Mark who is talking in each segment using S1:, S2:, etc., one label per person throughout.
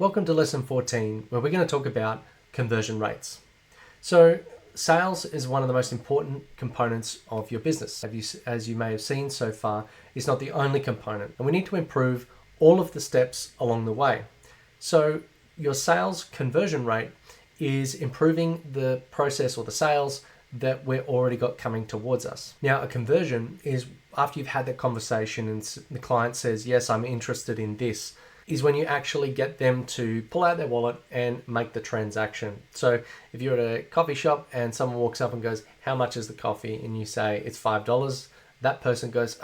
S1: Welcome to lesson 14, where we're going to talk about conversion rates. So sales is one of the most important components of your business. As you may have seen so far, it's not the only component, and we need to improve all of the steps along the way. So your sales conversion rate is improving the process or the sales that we're already got coming towards us. Now, a conversion is after you've had that conversation and the client says, yes, I'm interested in this, is when you actually get them to pull out their wallet and make the transaction. So if you're at a coffee shop and someone walks up and goes, how much is the coffee? And you say, it's $5. That person goes,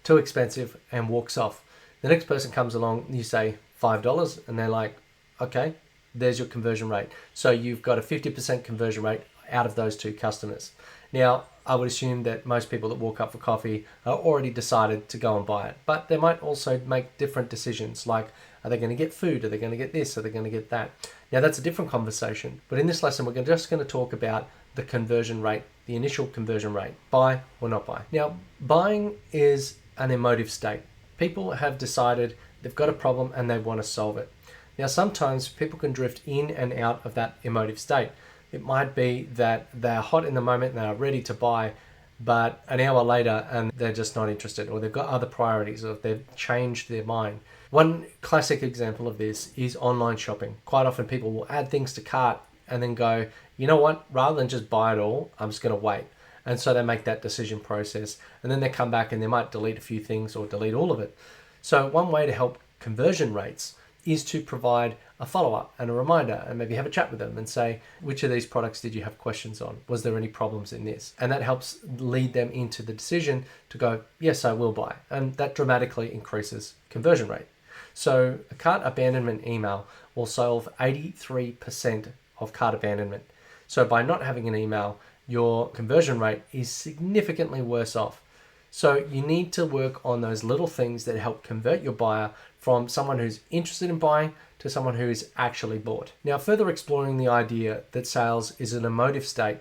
S1: too expensive, and walks off. The next person comes along, you say $5, and they're like, okay, there's your conversion rate. So you've got a 50% conversion rate out of those two customers. Now, I would assume that most people that walk up for coffee are already decided to go and buy it, but they might also make different decisions, like, are they going to get food? Are they going to get this? Are they going to get that? Now, that's a different conversation, but in this lesson, we're just going to talk about the conversion rate, the initial conversion rate, buy or not buy. Now, buying is an emotive state. People have decided they've got a problem and they want to solve it. Now, sometimes people can drift in and out of that emotive state. It might be that they're hot in the moment and they're ready to buy, but an hour later and they're just not interested, or they've got other priorities, or they've changed their mind. One classic example of this is online shopping. Quite often people will add things to cart and then go, you know what, rather than just buy it all, I'm just going to wait. And so they make that decision process, and then they come back and they might delete a few things or delete all of it. So one way to help conversion rates is to provide a follow-up and a reminder, and maybe have a chat with them and say, which of these products did you have questions on? Was there any problems in this? And that helps lead them into the decision to go, yes, I will buy. And that dramatically increases conversion rate. So a cart abandonment email will solve 83% of cart abandonment. So by not having an email, your conversion rate is significantly worse off. So you need to work on those little things that help convert your buyer from someone who's interested in buying to someone who is actually bought. Now, further exploring the idea that sales is an emotive state,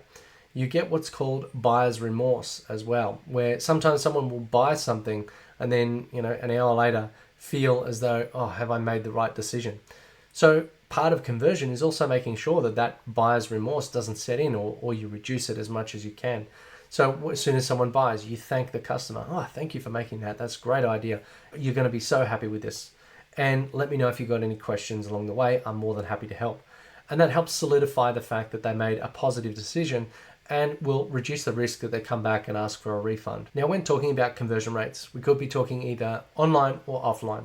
S1: you get what's called buyer's remorse as well, where sometimes someone will buy something and then, an hour later feel as though, have I made the right decision? So part of conversion is also making sure that that buyer's remorse doesn't set in, or you reduce it as much as you can. So as soon as someone buys, you thank the customer. Thank you for making that. That's a great idea. You're going to be so happy with this. And let me know if you've got any questions along the way. I'm more than happy to help. And that helps solidify the fact that they made a positive decision and will reduce the risk that they come back and ask for a refund. Now, when talking about conversion rates, we could be talking either online or offline.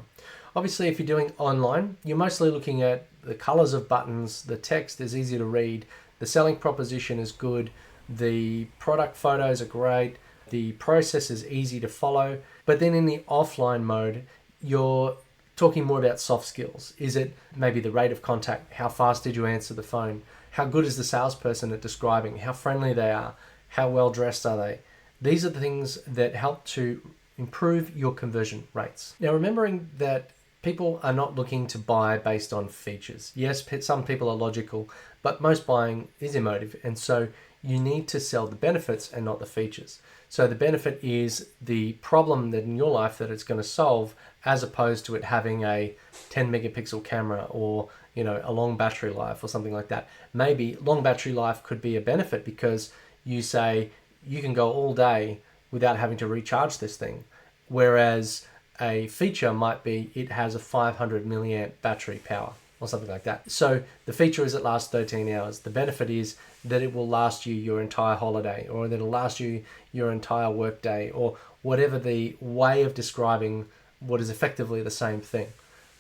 S1: Obviously, if you're doing online, you're mostly looking at the colors of buttons, the text is easy to read, the selling proposition is good, the product photos are great, the process is easy to follow. But then in the offline mode, you're talking more about soft skills. Is it maybe the rate of contact? How fast did you answer the phone? How good is the salesperson at describing? How friendly they are? How well dressed are they? These are the things that help to improve your conversion rates. Now, remembering that people are not looking to buy based on features. Yes, some people are logical, but most buying is emotive, and so you need to sell the benefits and not the features. So the benefit is the problem that in your life that it's going to solve, as opposed to it having a 10 megapixel camera or a long battery life or something like that. Maybe long battery life could be a benefit because you say you can go all day without having to recharge this thing, whereas a feature might be it has a 500 milliamp battery power or something like that. So the feature is it lasts 13 hours. The benefit is that it will last you your entire holiday, or that it'll last you your entire work day, or whatever the way of describing what is effectively the same thing.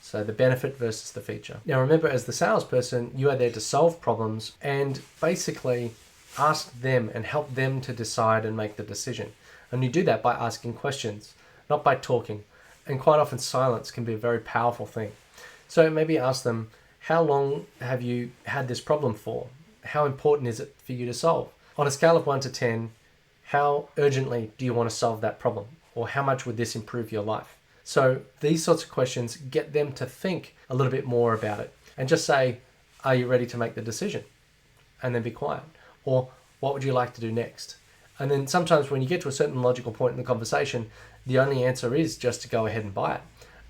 S1: So the benefit versus the feature. Now remember, as the salesperson, you are there to solve problems and basically ask them and help them to decide and make the decision. And you do that by asking questions, not by talking. And quite often silence can be a very powerful thing. So maybe ask them, how long have you had this problem for? How important is it for you to solve? On a scale of 1 to 10, how urgently do you want to solve that problem? Or how much would this improve your life? So these sorts of questions get them to think a little bit more about it, and just say, are you ready to make the decision? And then be quiet. Or what would you like to do next? And then sometimes when you get to a certain logical point in the conversation, the only answer is just to go ahead and buy it.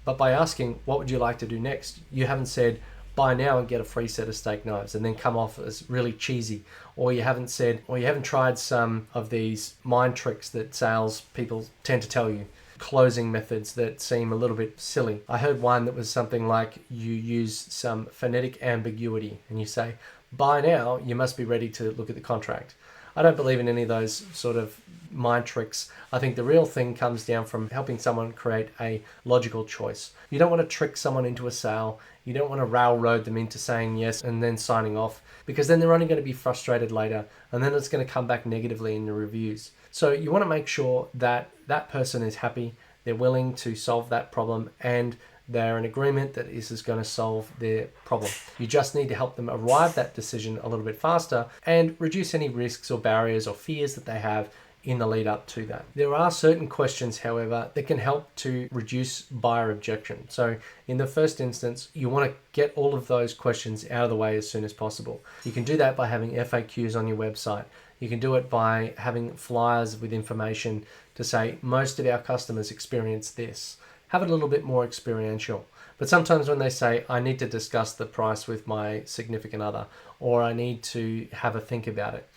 S1: But by asking, what would you like to do next? You haven't said, buy now and get a free set of steak knives, and then come off as really cheesy. Or you haven't said, or you haven't tried some of these mind tricks that sales people tend to tell you, closing methods that seem a little bit silly. I heard one that was something like you use some phonetic ambiguity and you say, buy now, you must be ready to look at the contract. I don't believe in any of those sort of mind tricks. I think the real thing comes down from helping someone create a logical choice. You don't want to trick someone into a sale. You don't want to railroad them into saying yes and then signing off, because then they're only going to be frustrated later, and then it's going to come back negatively in the reviews. So you want to make sure that that person is happy, they're willing to solve that problem, and they're in agreement that this is going to solve their problem. You just need to help them arrive at that decision a little bit faster and reduce any risks or barriers or fears that they have in the lead up to that. There are certain questions, however, that can help to reduce buyer objection. So in the first instance, you want to get all of those questions out of the way as soon as possible. You can do that by having FAQs on your website. You can do it by having flyers with information to say, most of our customers experience this. Have it a little bit more experiential. But sometimes when they say, I need to discuss the price with my significant other, or I need to have a think about it.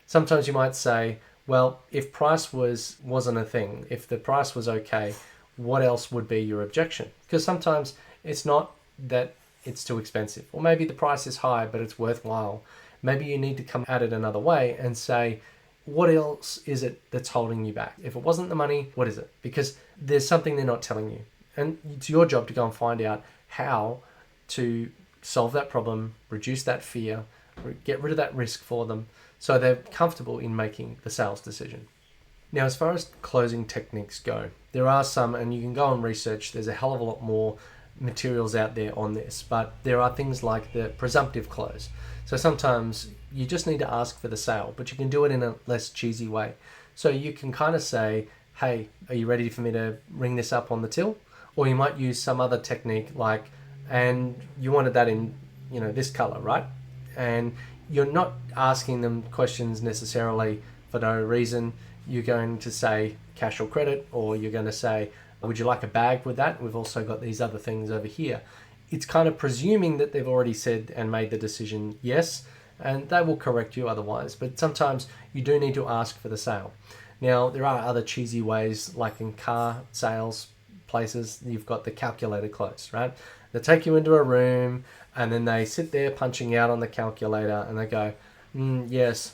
S1: Sometimes you might say, well, if price wasn't a thing, if the price was okay, what else would be your objection? Because sometimes it's not that it's too expensive, or maybe the price is high, but it's worthwhile. Maybe you need to come at it another way and say, what else is it that's holding you back? If it wasn't the money, what is it? Because there's something they're not telling you. And it's your job to go and find out how to solve that problem, reduce that fear, get rid of that risk for them, so they're comfortable in making the sales decision. Now, as far as closing techniques go, there are some, and you can go and research, there's a hell of a lot more materials out there on this, but there are things like the presumptive close. So sometimes you just need to ask for the sale, but you can do it in a less cheesy way. So you can kind of say, hey, are you ready for me to ring this up on the till? Or you might use some other technique like, and you wanted that in, this color, right? And you're not asking them questions necessarily for no reason. You're going to say cash or credit, or you're going to say, would you like a bag with that? We've also got these other things over here. It's kind of presuming that they've already said and made the decision yes, and they will correct you otherwise. But sometimes you do need to ask for the sale. Now, there are other cheesy ways, like in car sales places, you've got the calculator close, right? They take you into a room and then they sit there punching out on the calculator and they go, yes,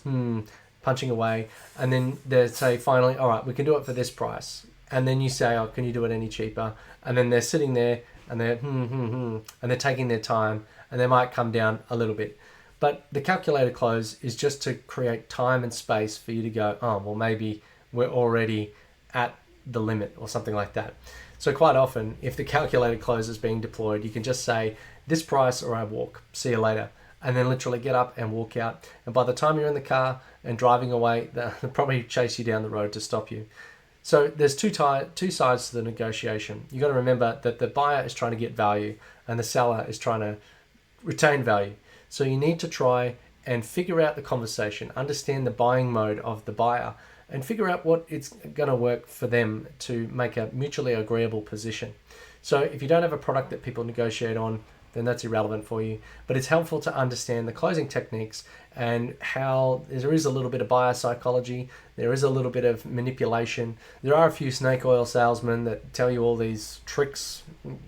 S1: punching away. And then they say finally, all right, we can do it for this price. And then you say, oh, can you do it any cheaper? And then they're sitting there and they're and they're taking their time, and they might come down a little bit. But the calculator close is just to create time and space for you to go, oh, well, maybe we're already at the limit or something like that. So quite often, if the calculator close is being deployed, you can just say this price or I walk, see you later, and then literally get up and walk out. And by the time you're in the car and driving away, they'll probably chase you down the road to stop you. So there's two sides to the negotiation. You got to remember that the buyer is trying to get value and the seller is trying to retain value. So you need to try and figure out the conversation, understand the buying mode of the buyer, and figure out what it's going to work for them to make a mutually agreeable position. So if you don't have a product that people negotiate on, then that's irrelevant for you. But it's helpful to understand the closing techniques and how there is a little bit of buyer psychology, there is a little bit of manipulation. There are a few snake oil salesmen that tell you all these tricks.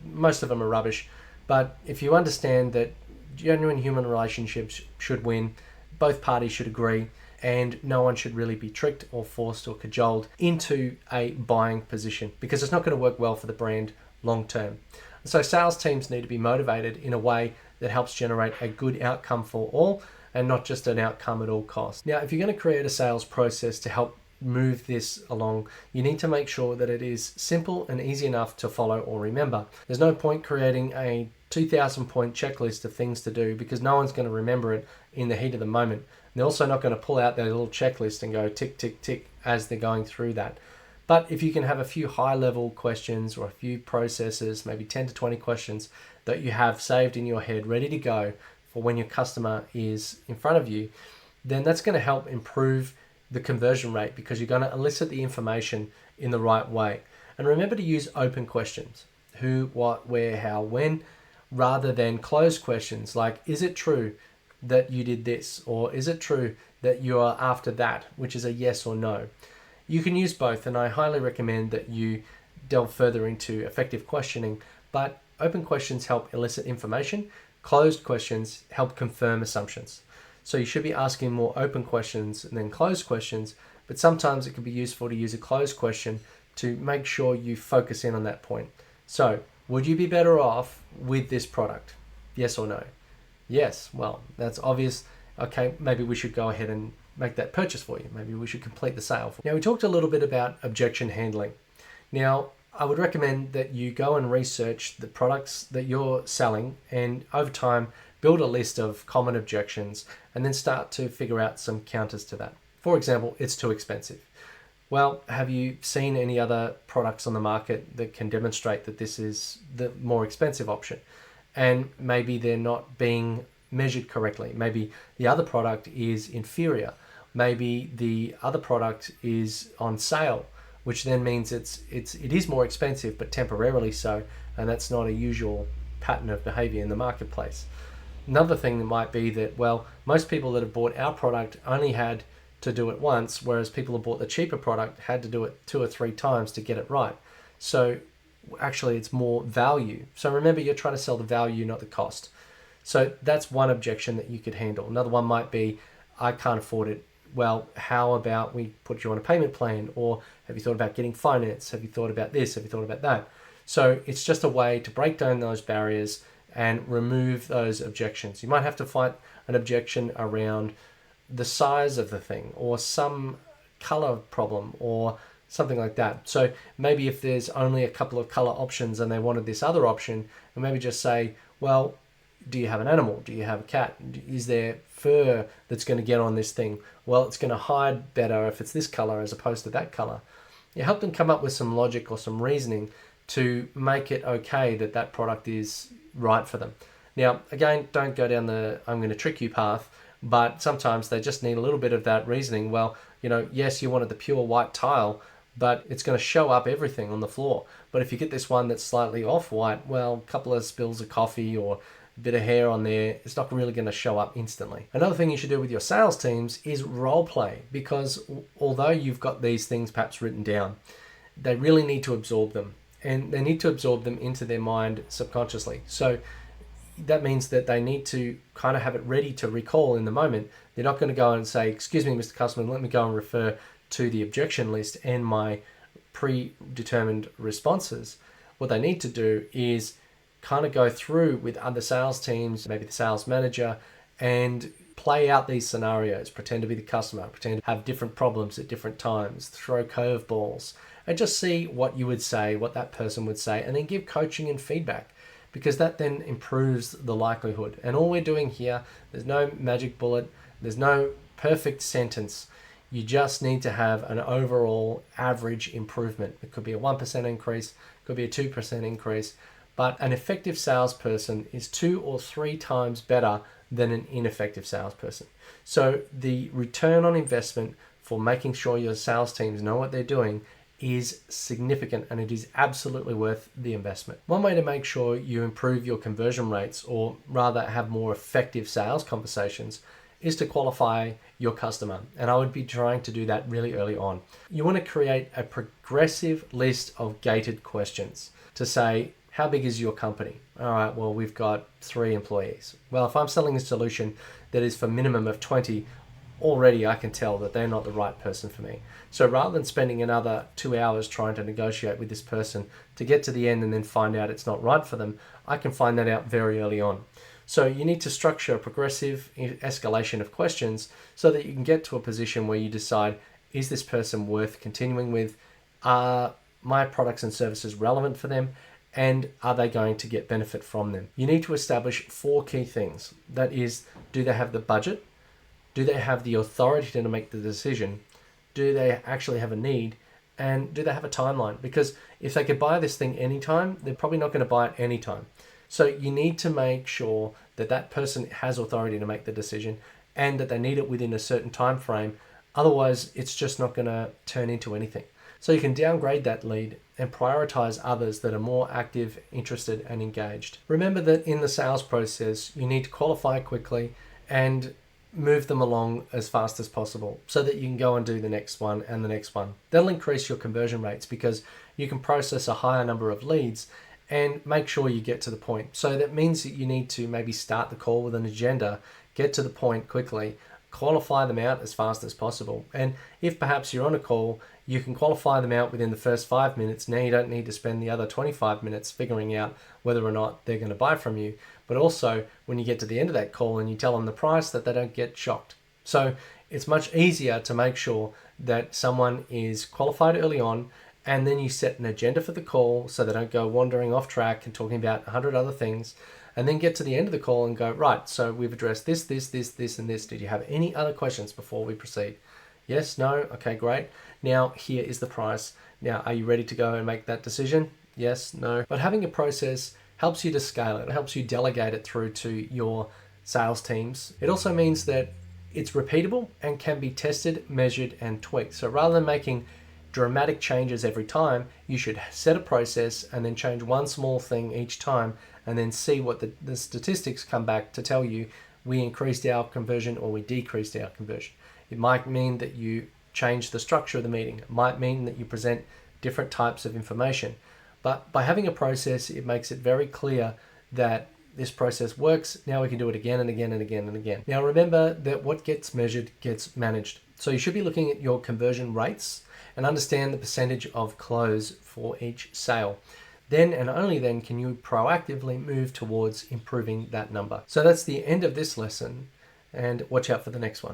S1: Most of them are rubbish. But if you understand that genuine human relationships should win, both parties should agree, and no one should really be tricked or forced or cajoled into a buying position, because it's not going to work well for the brand long term. So sales teams need to be motivated in a way that helps generate a good outcome for all, and not just an outcome at all costs. Now, if you're going to create a sales process to help move this along, you need to make sure that it is simple and easy enough to follow or remember. There's no point creating a 2,000 point checklist of things to do, because no one's going to remember it in the heat of the moment. They're also not going to pull out their little checklist and go tick, tick, tick as they're going through that. But if you can have a few high-level questions or a few processes, maybe 10 to 20 questions that you have saved in your head, ready to go for when your customer is in front of you, then that's going to help improve the conversion rate, because you're going to elicit the information in the right way. And remember to use open questions. who, what, where, how, when, rather than closed questions like, is it true that you did this? Or is it true that you are after that, which is a yes or no? You can use both, and I highly recommend that you delve further into effective questioning, but open questions help elicit information. Closed questions help confirm assumptions. So you should be asking more open questions than closed questions, but sometimes it can be useful to use a closed question to make sure you focus in on that point. So, would you be better off with this product? Yes or no? Yes. Well, that's obvious. Okay, maybe we should go ahead and make that purchase for you. Maybe we should complete the sale. Now, we talked a little bit about objection handling. Now, I would recommend that you go and research the products that you're selling and over time build a list of common objections and then start to figure out some counters to that. For example, it's too expensive. Well, have you seen any other products on the market that can demonstrate that this is the more expensive option? And maybe they're not being measured correctly. Maybe the other product is inferior. Maybe the other product is on sale, which then means it is more expensive, but temporarily so, and that's not a usual pattern of behavior in the marketplace. Another thing that might be that, well, most people that have bought our product only had to do it once, whereas people who bought the cheaper product had to do it 2 or 3 times to get it right. So actually it's more value. So remember, you're trying to sell the value, not the cost. So that's one objection that you could handle. Another one might be, I can't afford it. Well, how about we put you on a payment plan? Or have you thought about getting finance? Have you thought about this? Have you thought about that? So it's just a way to break down those barriers and remove those objections. You might have to fight an objection around the size of the thing or some color problem or something like that. So maybe if there's only a couple of color options and they wanted this other option, and maybe just say, well, do you have an animal? Do you have a cat? Is there fur that's going to get on this thing? Well, it's going to hide better if it's this color as opposed to that color. You help them come up with some logic or some reasoning to make it okay that that product is right for them. Now, again, don't go down the I'm going to trick you path, but sometimes they just need a little bit of that reasoning. Well, yes, you wanted the pure white tile, but it's going to show up everything on the floor. But if you get this one that's slightly off-white, well, a couple of spills of coffee or a bit of hair on there, it's not really going to show up instantly. Another thing you should do with your sales teams is role play, because although you've got these things perhaps written down, they really need to absorb them, and they need to absorb them into their mind subconsciously. So that means that they need to kind of have it ready to recall in the moment. They're not going to go and say, excuse me, Mr. Customer, let me go and refer to the objection list and my predetermined responses. What they need to do is kind of go through with other sales teams, maybe the sales manager, and play out these scenarios, pretend to be the customer, pretend to have different problems at different times, throw curveballs, and just see what you would say, what that person would say, and then give coaching and feedback, because that then improves the likelihood. And all we're doing here, there's no magic bullet, there's no perfect sentence. You just need to have an overall average improvement. It could be a 1% increase, it could be a 2% increase, but an effective salesperson is 2 or 3 times better than an ineffective salesperson. So the return on investment for making sure your sales teams know what they're doing is significant, and it is absolutely worth the investment. One way to make sure you improve your conversion rates, or rather have more effective sales conversations, is to qualify your customer. And I would be trying to do that really early on. You want to create a progressive list of gated questions to say, how big is your company? All right, well, we've got 3 employees. Well, if I'm selling a solution that is for minimum of 20, already I can tell that they're not the right person for me. So rather than spending another 2 hours trying to negotiate with this person to get to the end and then find out it's not right for them, I can find that out very early on. So you need to structure a progressive escalation of questions so that you can get to a position where you decide, is this person worth continuing with? Are my products and services relevant for them? And are they going to get benefit from them? You need to establish 4 key things. That is, do they have the budget? Do they have the authority to make the decision? Do they actually have a need? And do they have a timeline? Because if they could buy this thing anytime, they're probably not going to buy it anytime. So you need to make sure that that person has authority to make the decision and that they need it within a certain time frame. Otherwise, it's just not going to turn into anything. So you can downgrade that lead and prioritize others that are more active, interested, and engaged. Remember that in the sales process, you need to qualify quickly and move them along as fast as possible so that you can go and do the next one and the next one. That'll increase your conversion rates because you can process a higher number of leads and make sure you get to the point. So that means that you need to maybe start the call with an agenda, get to the point quickly, qualify them out as fast as possible. And if perhaps you're on a call, you can qualify them out within the first 5 minutes. Now you don't need to spend the other 25 minutes figuring out whether or not they're going to buy from you. But also when you get to the end of that call and you tell them the price, that they don't get shocked. So it's much easier to make sure that someone is qualified early on, and then you set an agenda for the call so they don't go wandering off track and talking about 100 other things, and then get to the end of the call and go, right, so we've addressed this, and this. Did you have any other questions before we proceed? Yes, no, okay, great. Now here is the price. Now, are you ready to go and make that decision? Yes, no. But having a process helps you to scale it. It helps you delegate it through to your sales teams. It also means that it's repeatable and can be tested, measured, and tweaked. So rather than making dramatic changes every time, you should set a process and then change one small thing each time and then see what the statistics come back to tell you we increased our conversion or we decreased our conversion. It might mean that you change the structure of the meeting. It might mean that you present different types of information. But by having a process, it makes it very clear that this process works. Now we can do it again and again and again and again. Now remember that what gets measured gets managed. So you should be looking at your conversion rates and understand the percentage of close for each sale. Then and only then can you proactively move towards improving that number. So that's the end of this lesson, and watch out for the next one.